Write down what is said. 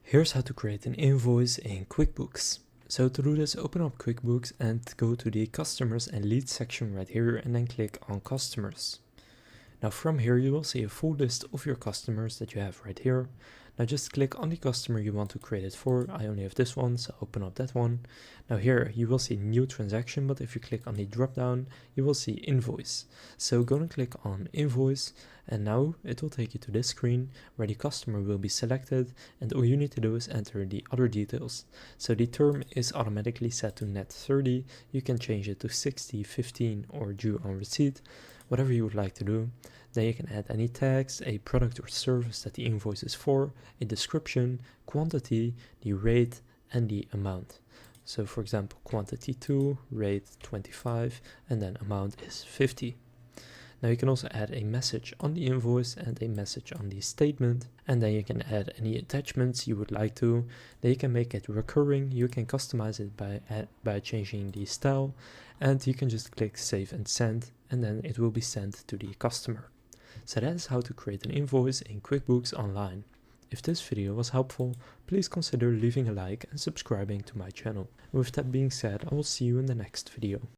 Here's how to create an invoice in QuickBooks. So to do this, open up QuickBooks and go to the Customers and Leads section right here and then click on Customers. Now from here you will see a full list of your customers that you have right here. Now just click on the customer you want to create it for. I only have this one, so open up that one. Now here you will see new transaction, but if you click on the drop down, you will see invoice. So go and click on invoice, and now it will take you to this screen where the customer will be selected, and all you need to do is enter the other details. So the term is automatically set to net 30. You can change it to 60, 15 or due on receipt, whatever you would like to do. Then you can add any tags, a product or service that the invoice is for, a description, quantity, the rate, and the amount. So for example, quantity 2, rate 25, and then amount is 50. Now you can also add a message on the invoice and a message on the statement, and then you can add any attachments you would like to. Then you can make it recurring. You can customize it by changing the style, and you can just click save and send, and then it will be sent to the customer. So that is how to create an invoice in QuickBooks Online. If this video was helpful, please consider leaving a like and subscribing to my channel. And with that being said, I will see you in the next video.